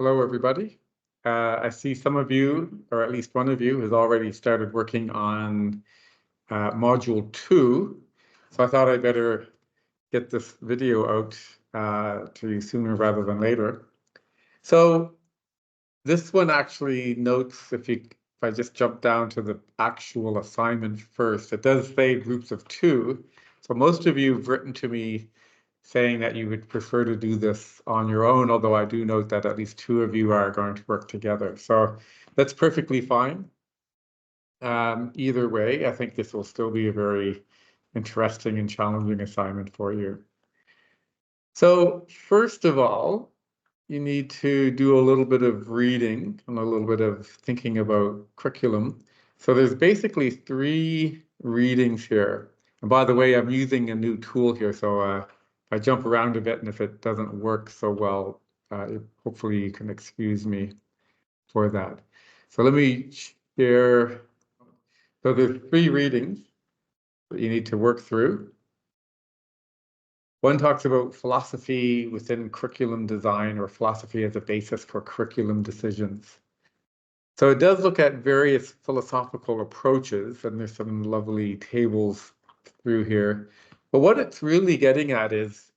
Hello, everybody. I see some of you, or at least one of you, has already started working on Module 2. So I thought I'd better get this video out to you sooner rather than later. So this one actually notes, if I just jump down to the actual assignment first, it does say groups of 2. So most of you have written to me saying that you would prefer to do this on your own, although I do note that at least 2 of you are going to work together. So that's perfectly fine. Either way, I think this will still be a very interesting and challenging assignment for you. So first of all, you need to do a little bit of reading and a little bit of thinking about curriculum. So there's basically 3 readings here. And by the way, I'm using a new tool here, so I jump around a bit, and if it doesn't work so well, hopefully you can excuse me for that. So let me share. So there's 3 readings that you need to work through. One talks about philosophy within curriculum design, or philosophy as a basis for curriculum decisions. So it does look at various philosophical approaches, and there's some lovely tables through here. But what it's really getting at is,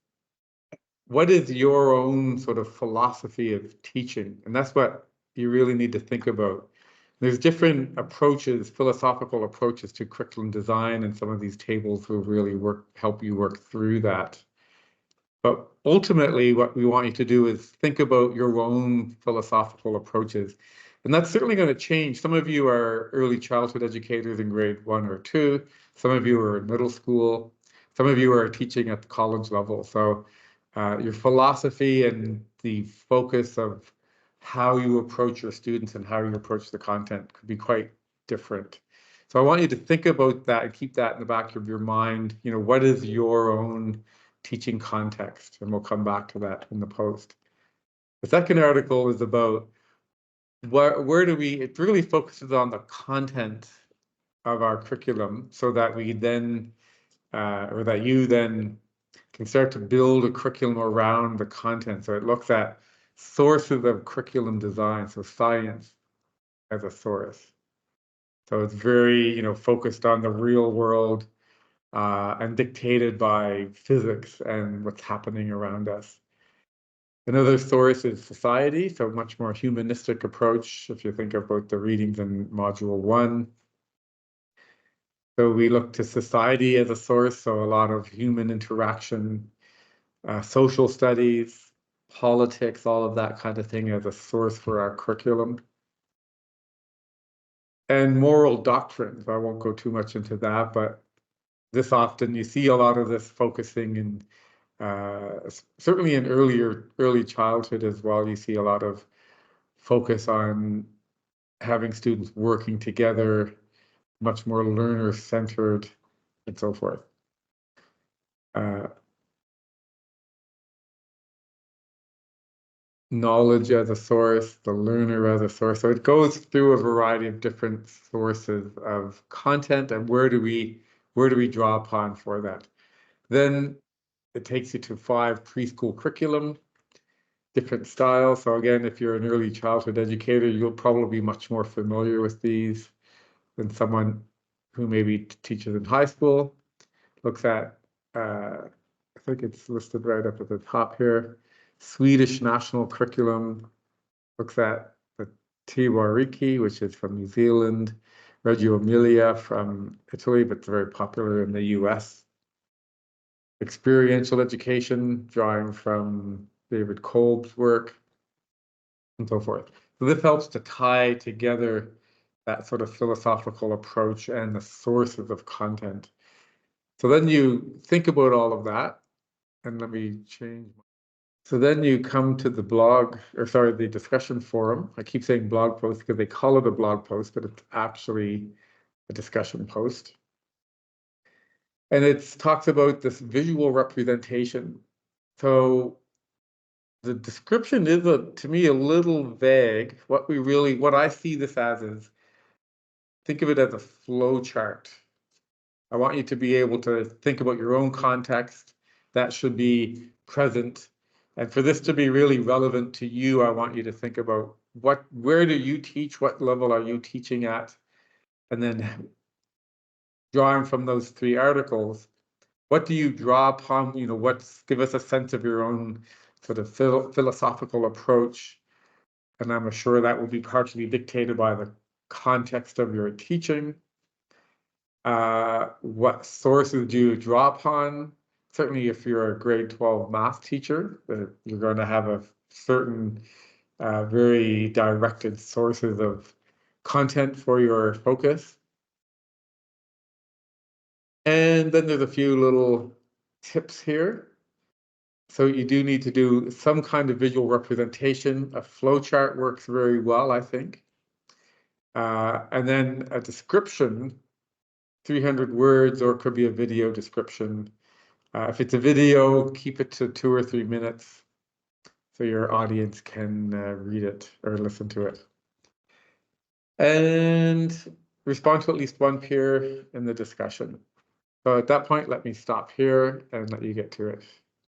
what is your own sort of philosophy of teaching? And that's what you really need to think about. There's different approaches, philosophical approaches to curriculum design, and some of these tables will really help you work through that. But ultimately, what we want you to do is think about your own philosophical approaches. And that's certainly going to change. Some of you are early childhood educators in grade 1 or 2. Some of you are in middle school. Some of you are teaching at the college level. So your philosophy and the focus of how you approach your students and how you approach the content could be quite different. So I want you to think about that and keep that in the back of your mind. You know, what is your own teaching context? And we'll come back to that in the post. The second article is about it really focuses on the content of our curriculum, so that we then, or that you then can start to build a curriculum around the content. So it looks at sources of curriculum design, so science as a source. So it's very, focused on the real world and dictated by physics and what's happening around us. Another source is society, so much more humanistic approach, if you think about the readings in Module 1. So we look to society as a source, so a lot of human interaction, social studies, politics, all of that kind of thing as a source for our curriculum. And moral doctrines, I won't go too much into that, but this often, you see a lot of this focusing in, certainly in early childhood as well, you see a lot of focus on having students working together, much more learner-centered, and so forth. Knowledge as a source, the learner as a source. So it goes through a variety of different sources of content, and where do we draw upon for that? Then it takes you to 5 preschool curriculum, different styles. So again, if you're an early childhood educator, you'll probably be much more familiar with these than someone who maybe teaches in high school. Looks at, I think it's listed right up at the top here, Swedish national curriculum. Looks at the Tiwariki, which is from New Zealand, Reggio Emilia from Italy, but it's very popular in the US. Experiential education, drawing from David Kolb's work, and so forth. So this helps to tie together that sort of philosophical approach and the sources of content. So then you think about all of that, and let me change. So then you come to the the discussion forum. I keep saying blog post because they call it a blog post, but it's actually a discussion post. And it talks about this visual representation. So the description is, to me, a little vague. What I see this as is, think of it as a flow chart. I want you to be able to think about your own context. That should be present And for this to be really relevant to you, I want you to think about where do you teach? What level are you teaching at? And then drawing from those 3 articles, what do you draw upon? Give us a sense of your own sort of philosophical approach. And I'm sure that will be partially dictated by the context of your teaching. What sources do you draw upon? Certainly, if you're a grade 12 math teacher, you're going to have a certain very directed sources of content for your focus. And then there's a few little tips here. So you do need to do some kind of visual representation. A flowchart works very well, I think. And then a description, 300 words, or it could be a video description. If it's a video, keep it to 2 or 3 minutes so your audience can read it or listen to it. And respond to at least one peer in the discussion. So at that point, let me stop here and let you get to it.